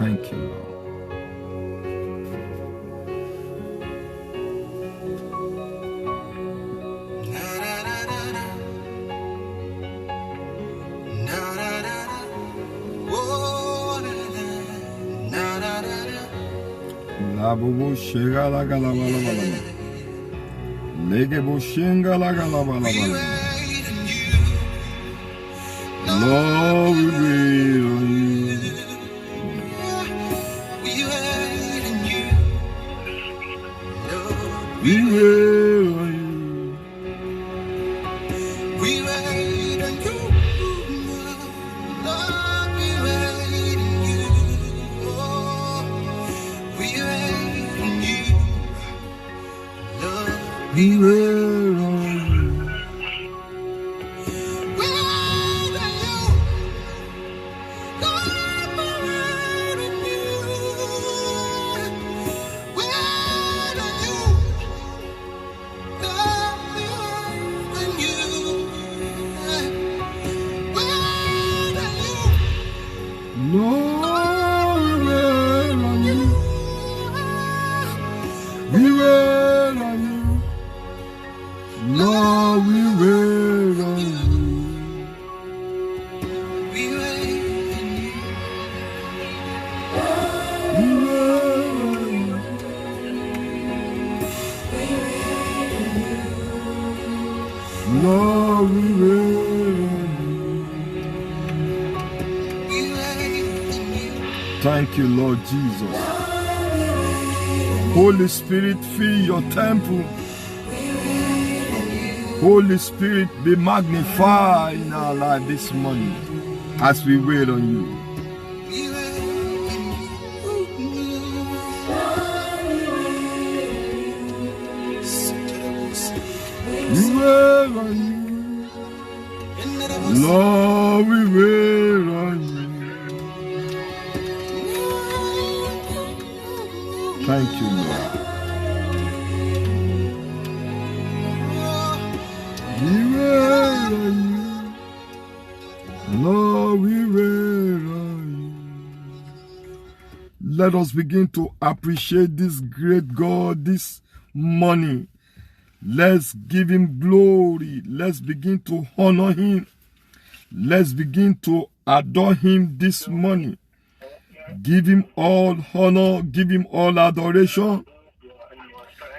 Thank you, Lord. Labubu shega la gala bala bala. Legebo shenga la gala bala bala. Lord, we wait on you. We wait on you. We wait on you. Lord, we wait on you. Oh, we wait on you. Lord, we wait on you. Thank you, Lord Jesus. Holy Spirit, fill your temple. Holy Spirit, be magnified in our life this morning as we wait on you. We wait on you. Lord, we wait on you. Thank you, Lord. We wait on you. Lord, we wait on you. Let us begin to appreciate this great God this morning. Let's give him glory. Let's begin to honor him. Let's begin to adore him this morning. Give him all honor, give him all adoration.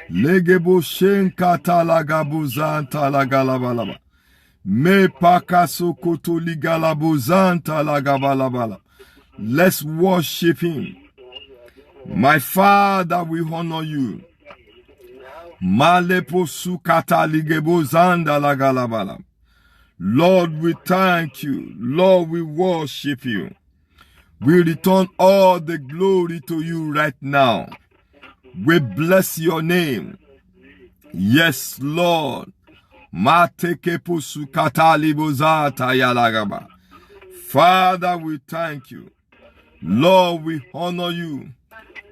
Legebo shenkata lagabuzanta lagalabalaba. Me pakasokoto ligalabuzanta lagabalabala. Let's worship him. My Father, we honor you. Malepo sukata ligebuzanda lagalabala. Lord, we thank you. Lord, we worship you. We return all the glory to you right now. We bless your name. Yes, Lord. Father, we thank you. Lord, we honor you.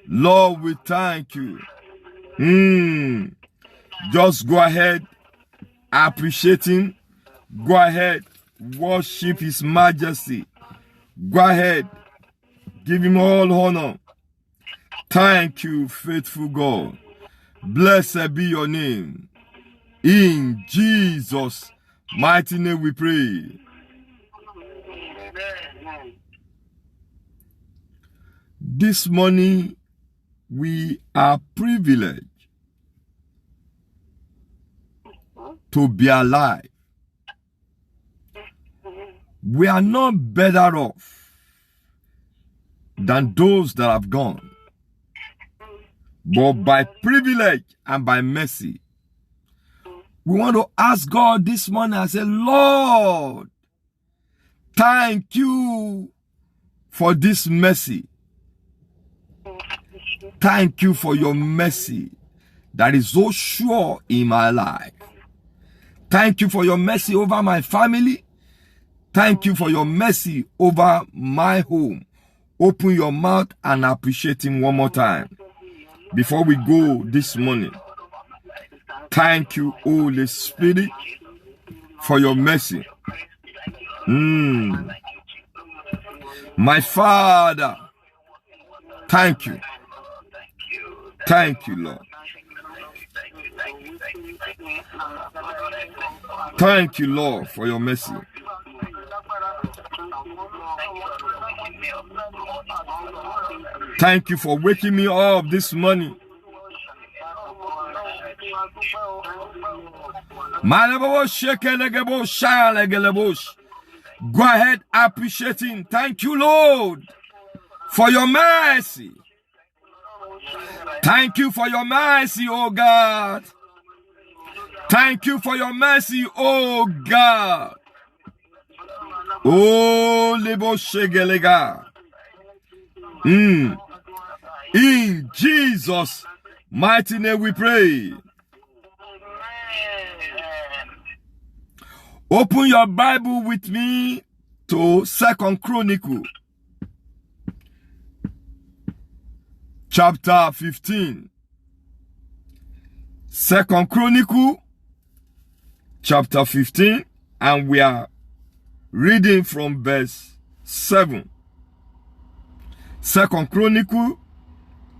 Lord, we thank you. Just go ahead, appreciate him. Go ahead, worship his majesty. Go ahead, give him all honor. Thank you, faithful God. Blessed be your name. In Jesus' mighty name we pray. This morning, we are privileged to be alive. We are not better off than those that have gone. But by privilege and by mercy, we want to ask God this morning and say, Lord, thank you for this mercy. Thank you for your mercy that is so sure in my life. Thank you for your mercy over my family. Thank you for your mercy over my home. Open your mouth and appreciate him one more time before we go this morning. Thank you, Holy Spirit, for your mercy. My Father, Thank you. Thank you, Lord. Thank you, Lord, for your mercy. Thank you for waking me up this morning. Go ahead, appreciating. Thank you, Lord, for your mercy. Thank you for your mercy, oh God. Thank you for your mercy, oh God. Oh, Lebo Shegelega. In Jesus' mighty name we pray. Open your Bible with me to 2 Chronicles chapter 15. 2 Chronicles chapter 15, and we are reading from verse 7. 2 Chronicles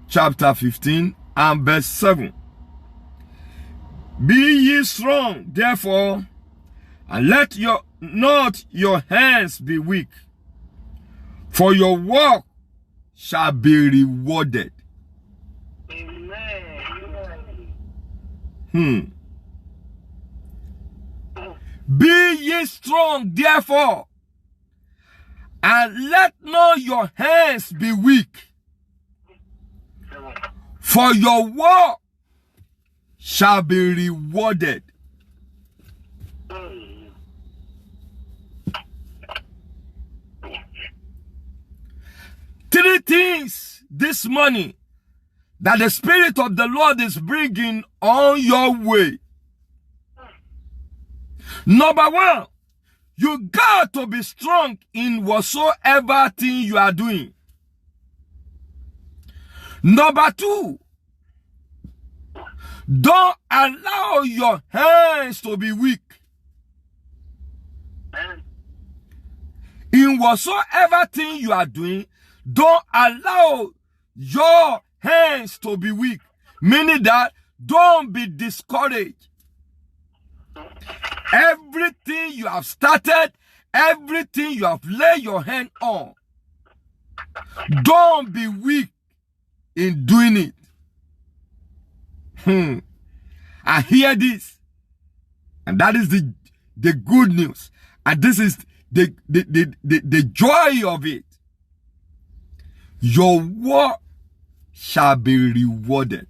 chapter 15 and verse 7. Be ye strong, therefore, and let not your hands be weak, for your work shall be rewarded. Be ye strong, therefore, and let not your hands be weak, for your work shall be rewarded. Three things this morning that the Spirit of the Lord is bringing on your way. Number one, you got to be strong in whatsoever thing you are doing. Number two, don't allow your hands to be weak. In whatsoever thing you are doing, don't allow your hands to be weak. Meaning that don't be discouraged. Everything you have started, everything you have laid your hand on, don't be weak in doing it. I hear this, and that is the good news, and this is the joy of it. Your work shall be rewarded.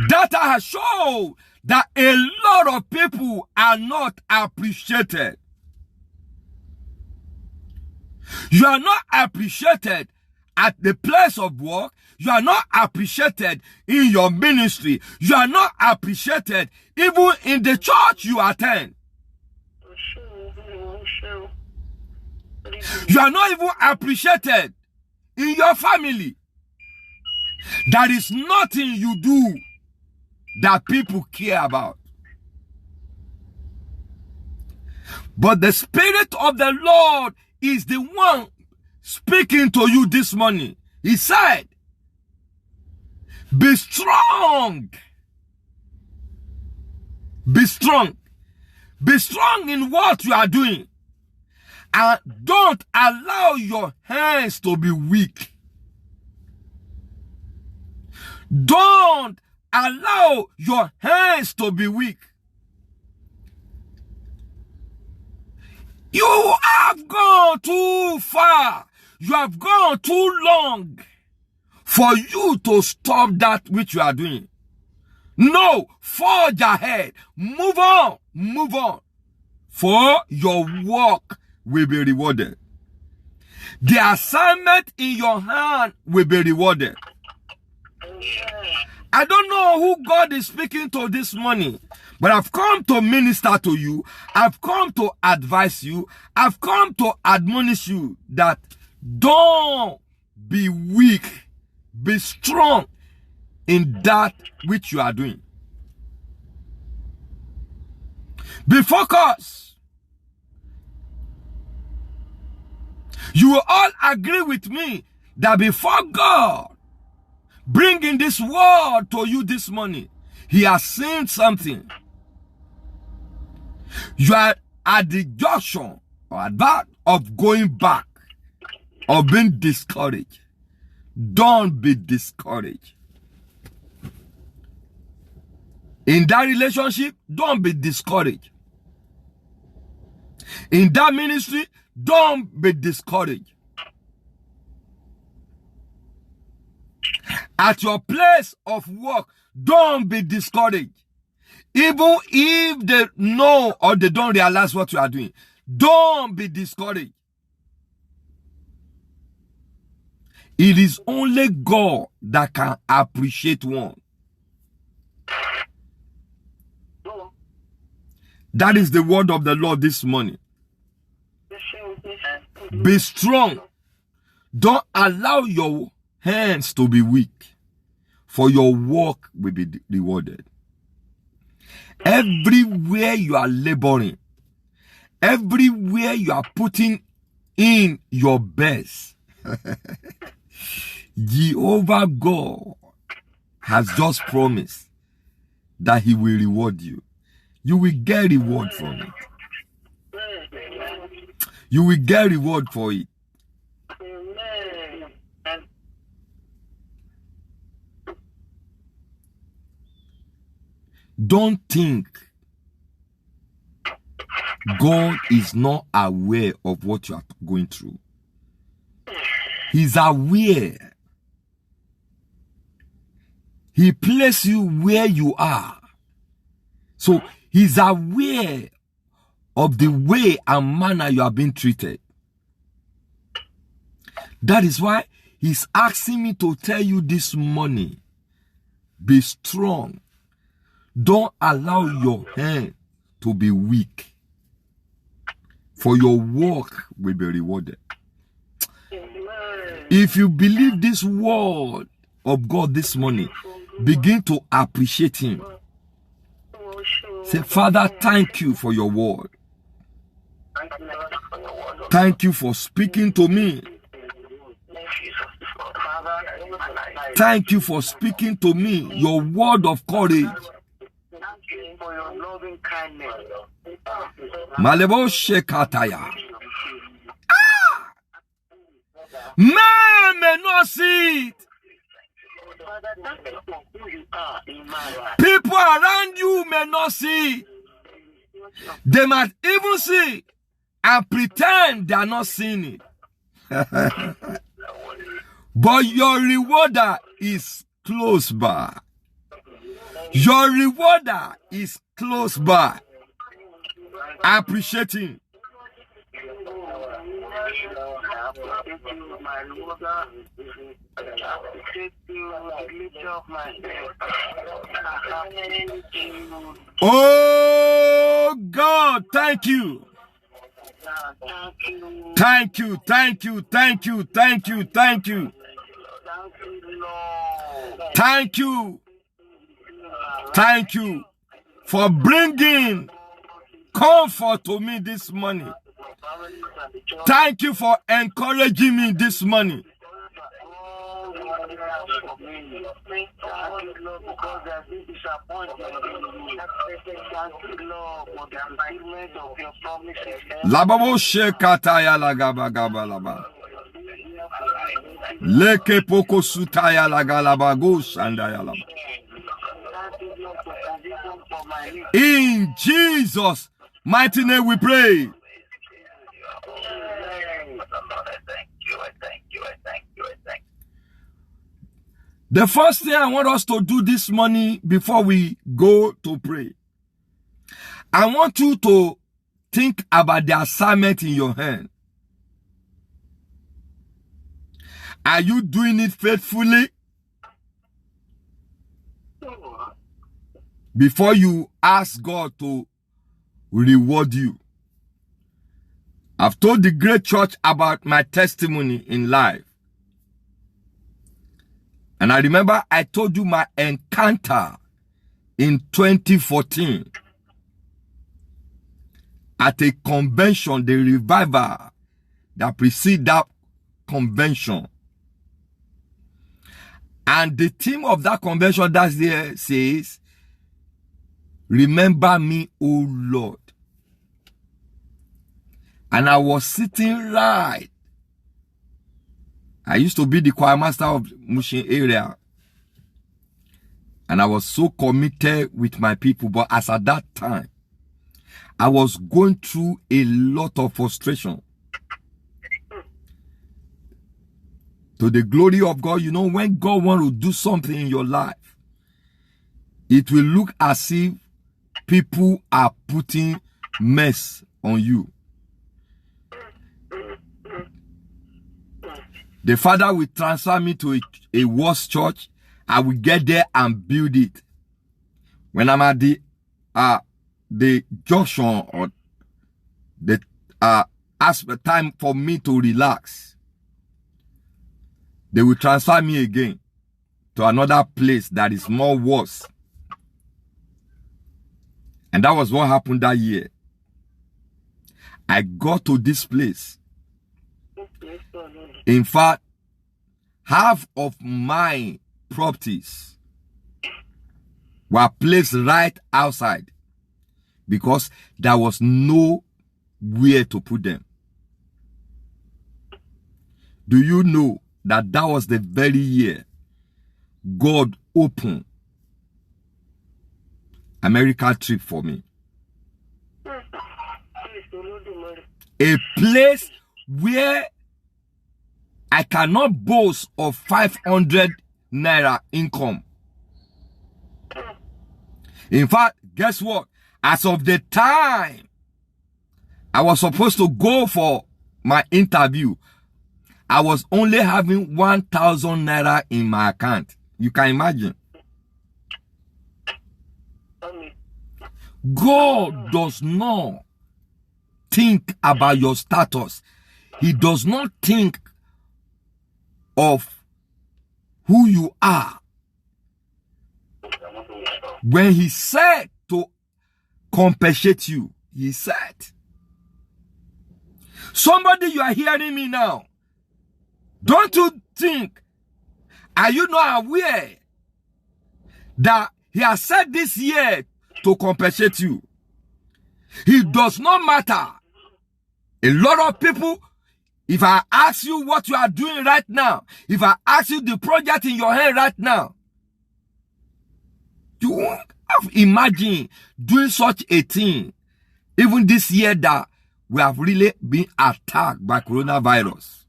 Data has shown that a lot of people are not appreciated. You are not appreciated at the place of work. You are not appreciated in your ministry. You are not appreciated even in the church you attend. You are not even appreciated in your family. There is nothing you do that people care about. But the Spirit of the Lord is the one speaking to you this morning. He said, be strong. Be strong. Be strong in what you are doing. And don't allow your hands to be weak. Don't allow your hands to be weak. You have gone too far. You have gone too long for you to stop that which you are doing. No, forge ahead. Move on. Move on. For your work will be rewarded. The assignment in your hand will be rewarded. I don't know who God is speaking to this morning, but I've come to minister to you. I've come to advise you. I've come to admonish you that don't be weak. Be strong in that which you are doing. Be focused. You will all agree with me that before God bringing this word to you this morning, he has seen something. You are at the junction or at that of going back or being discouraged. Don't be discouraged. In that relationship, don't be discouraged. In that ministry, don't be discouraged. At your place of work, don't be discouraged. Even if they know or they don't realize what you are doing, don't be discouraged. It is only God that can appreciate one. That is the word of the Lord this morning. Be strong. Don't allow your hands to be weak, for your work will be rewarded. Everywhere you are laboring, everywhere you are putting in your best, Jehovah God has just promised that he will reward you. You will get reward from it. You will get reward for it. Don't think God is not aware of what you are going through. He's aware. He placed you where you are. So he's aware of the way and manner you are being treated. That is why he's asking me to tell you this morning, be strong. Don't allow your hand to be weak, for your work will be rewarded. If you believe this word of God this morning, begin to appreciate him. Say, Father, thank you for your word. Thank you for speaking to me. Thank you for speaking to me your word of courage. For your loving kindness. Malebo Shekataya. Man may not see it. People around you may not see it. They might even see it and pretend they are not seeing it. But your rewarder is close by. Your rewarder is close by. Appreciate him. Oh God, thank you. Thank you, thank you, thank you, thank you, thank you. Thank you. Thank you for bringing comfort to me this morning. Thank you for encouraging me this morning. Lababo shekataya lagaba gaba laba. Leke poko sutaya lagalaba go shandaya laba. In Jesus' mighty name we pray. The first thing I want us to do this morning before we go to pray, I want you to think about the assignment in your hand. Are you doing it faithfully? Before you ask God to reward you. I've told the great church about my testimony in life. And I remember I told you my encounter in 2014. at a convention, the revival that preceded that convention. And the theme of that convention that's there says, remember me, O Lord. And I was sitting right. I used to be the choir master of Mushin area. And I was so committed with my people. But as at that time, I was going through a lot of frustration. To the glory of God, you know, when God wants to do something in your life, it will look as if people are putting mess on you. The Father will transfer me to a worse church. I will get there and build it. When I'm at the junction or the time for me to relax, they will transfer me again to another place that is more worse. And that was what happened that year. I got to this place. In fact, half of my properties were placed right outside because there was nowhere to put them. Do you know that that was the very year God opened America trip for me? A place where I cannot boast of 500 naira income. In fact, guess what? As of the time I was supposed to go for my interview, I was only having 1,000 naira in my account. You can imagine. God does not think about your status. He does not think of who you are. When he said to compensate you, he said, somebody, you are hearing me now. Don't you think, are you not aware that he has said this year to compensate you? It does not matter. A lot of people, if I ask you what you are doing right now, if I ask you the project in your hand right now, you won't have imagined doing such a thing. Even this year that we have really been attacked by coronavirus.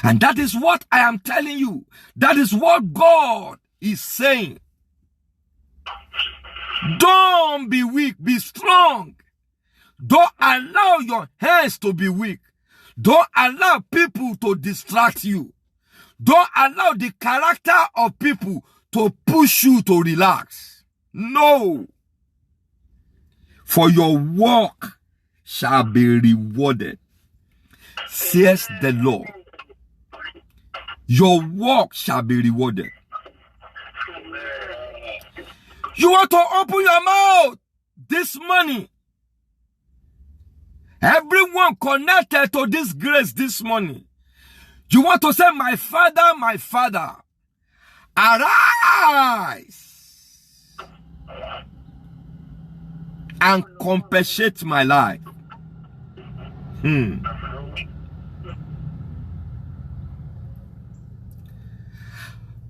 And that is what I am telling you. That is what God is saying. Don't be weak, be strong. Don't allow your hands to be weak. Don't allow people to distract you. Don't allow the character of people to push you to relax. No. For your work shall be rewarded, says the Lord. Your work shall be rewarded. You want to open your mouth this morning. Everyone connected to this grace this morning. You want to say, my Father, arise and compensate my life.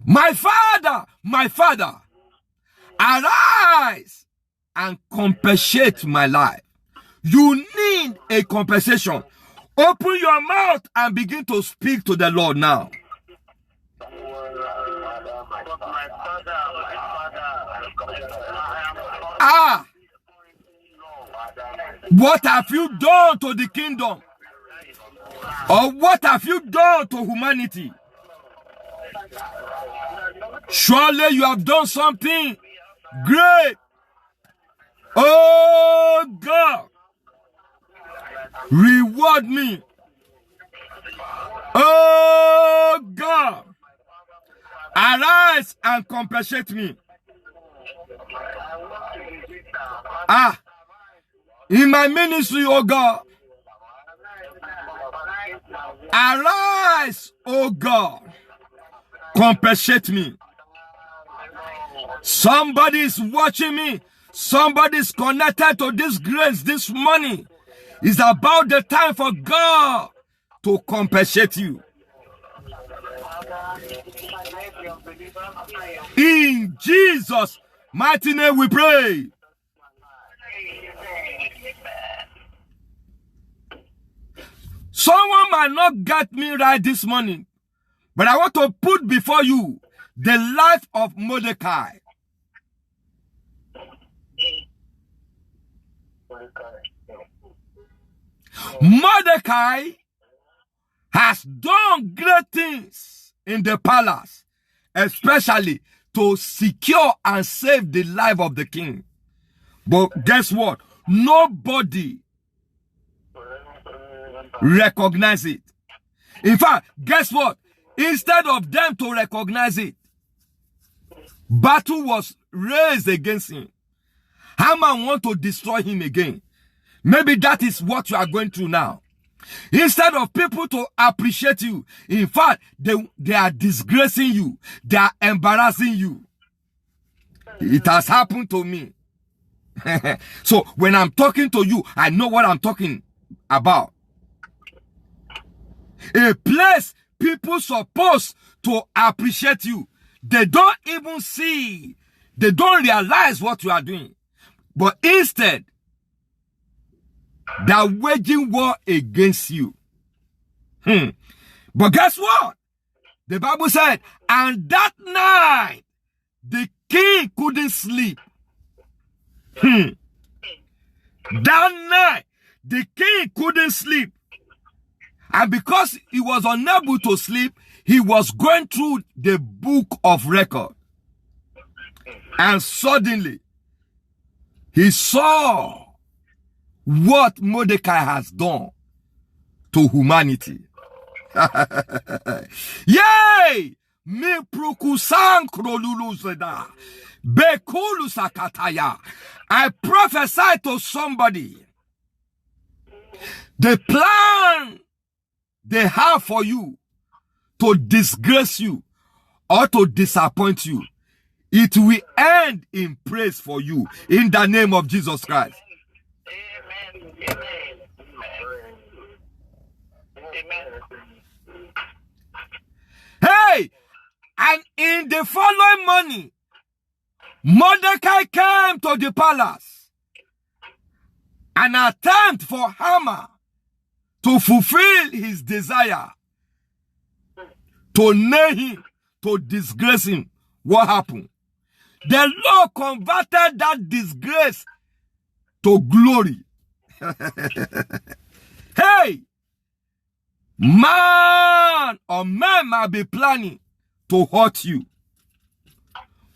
My Father, arise and compensate my life. You need a compensation. Open your mouth and begin to speak to the Lord now. What have you done to the kingdom? Or what have you done to humanity? Surely you have done something great. Oh God, reward me. Oh God, arise and compensate me. In my ministry, oh God, arise, oh God, compensate me. Somebody is watching me. Somebody is connected to this grace this morning. It's about the time for God to compensate you. In Jesus' mighty name we pray. Someone might not get me right this morning, but I want to put before you the life of Mordecai. Mordecai has done great things in the palace, especially to secure and save the life of the king. But guess what? Nobody recognized it. In fact, guess what? Instead of them to recognize it, battle was raised against him. Haman want to destroy him again. Maybe that is what you are going through now. Instead of people to appreciate you, in fact, they are disgracing you. They are embarrassing you. It has happened to me. So when I'm talking to you, I know what I'm talking about. A place people supposed to appreciate you. They don't even see. They don't realize what you are doing. But instead, they are waging war against you. But guess what? The Bible said, and that night, the king couldn't sleep. That night, the king couldn't sleep. And because he was unable to sleep, he was going through the book of record. And suddenly, he saw what Mordecai has done to humanity. Yay! Mi prukusan krolulu zeda. Bekulu sakataya. I prophesy to somebody. The plan they have for you to disgrace you or to disappoint you, it will end in praise for you in the name of Jesus Christ. Amen. Amen. Amen. Hey! And in the following morning, Mordecai came to the palace. An attempt for Haman to fulfill his desire, to nail him, to disgrace him. What happened? The Lord converted that disgrace to glory. Hey! Man or man might be planning to hurt you.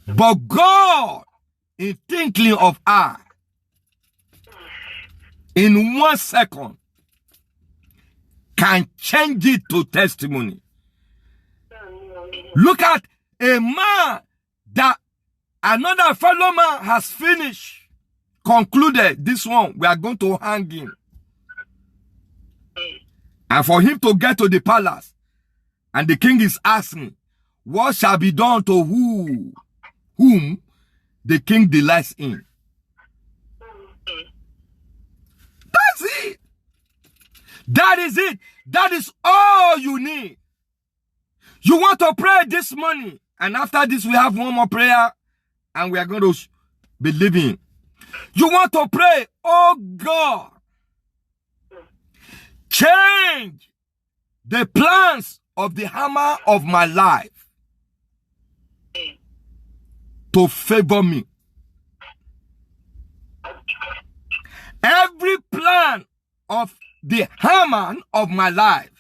But God, in twinkling of eye, in 1 second, can change it to testimony. Look at a man that another fellow man has finished, concluded, this one, we are going to hang him. And for him to get to the palace, and the king is asking, what shall be done to whom the king delights in? That's it. That is it. That is all you need. You want to pray this morning, and after this we have one more prayer, and we are going to be living. You want to pray, oh God, change the plans of the hammer of my life to favor me. Every plan of the hammer of my life.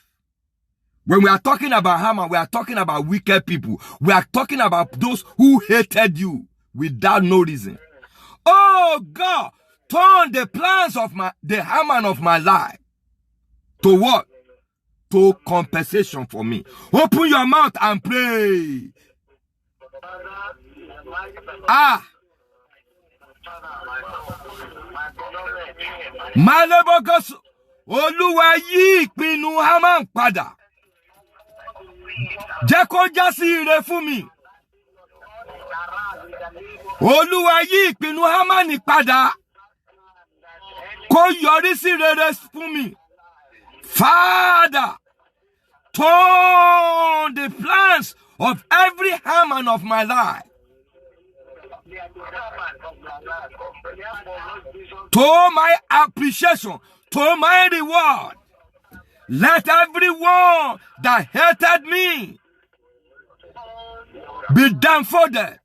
When we are talking about hammer, we are talking about wicked people. We are talking about those who hated you without no reason. Oh God, turn the plans of the hammer of my life to what? To compensation for me. Open your mouth and pray. Malebogoso. Olúwa yí ìpinnu Haman padà. Jẹ́ kó já sí ire fún mi. Olúwa yí ìpinnu Haman padà. Kó yọrí sí rere fún mi. Father, turn the plans of every Haman of my life to my appreciation, to my reward. Let everyone that hated me be dumbfounded,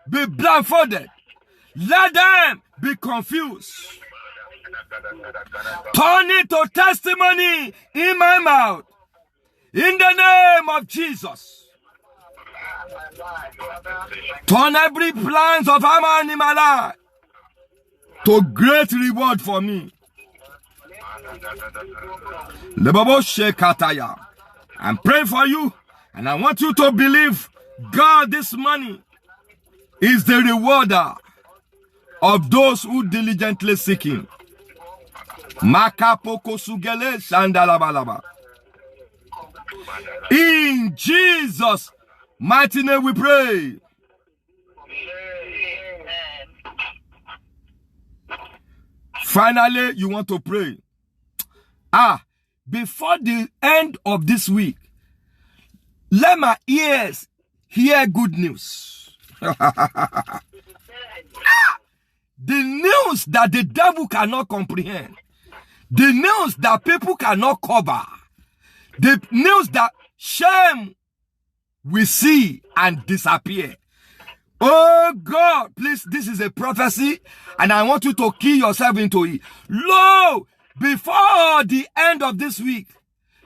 be blindfolded. Let them be confused. Turn it to testimony in my mouth. In the name of Jesus. Turn every plans of Haman in my life to great reward for me. I'm praying for you, and I want you to believe God this morning is the rewarder of those who diligently seek Him. In Jesus' mighty name we pray. Finally, you want to pray. Before the end of this week, let my ears hear good news. The news that the devil cannot comprehend. The news that people cannot cover. The news that shame will see and disappear. Oh God, please, this is a prophecy, and I want you to key yourself into it. Lo, before the end of this week,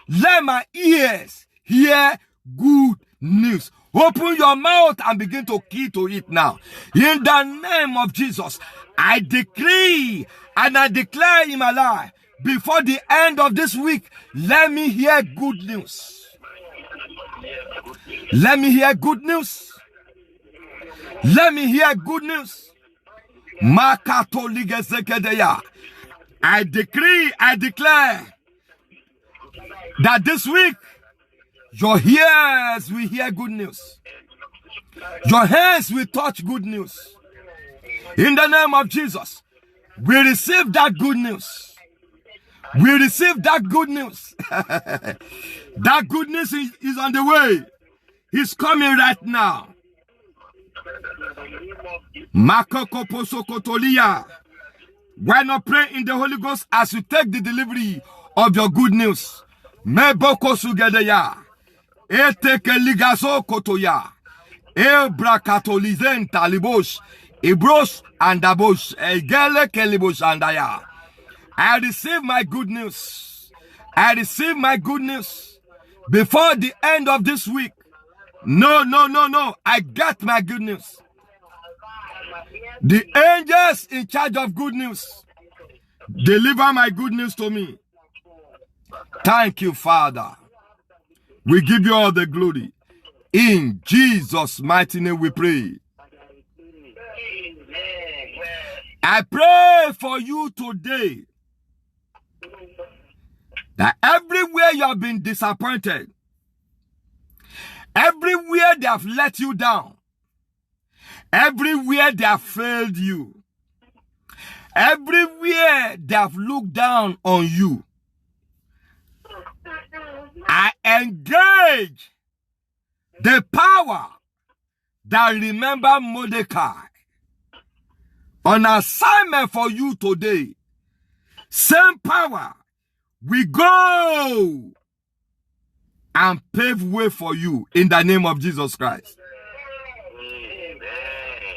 let my ears hear good news. Open your mouth and begin to key to it now. In the name of Jesus, I decree and I declare in my life, before the end of this week, let me hear good news. Let me hear good news. Let me hear good news. I decree, I declare that this week, your ears will hear good news. Your hands will touch good news. In the name of Jesus, we receive that good news. We receive that good news. That good news is on the way. He's coming right now. Why not pray in the Holy Ghost as you take the delivery of your good news? Meboko sugedeya. Eteke ligazo kotoya. Ebrakatolizen talibosh. Ibros and dabosh. Egele kelibosh andaya. I receive my good news. I receive my good news before the end of this week. No. I got my good news. The angels in charge of good news deliver my good news to me. Thank you, Father. We give you all the glory. In Jesus' mighty name we pray. I pray for you today that everywhere you have been disappointed, everywhere they have let you down, everywhere they have failed you, everywhere they have looked down on you, I engage the power that remember Mordecai on assignment for you today. Same power, we go and pave way for you in the name of Jesus Christ.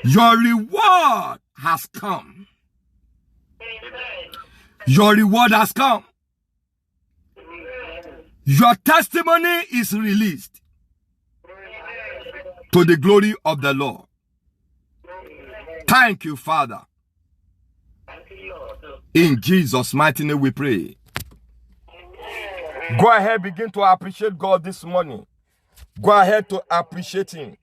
Your reward has come. Your reward has come. Your testimony is released to the glory of the Lord. Thank you, Father. In Jesus' mighty name we pray. Go ahead, begin to appreciate God this morning. Go ahead to appreciate Him.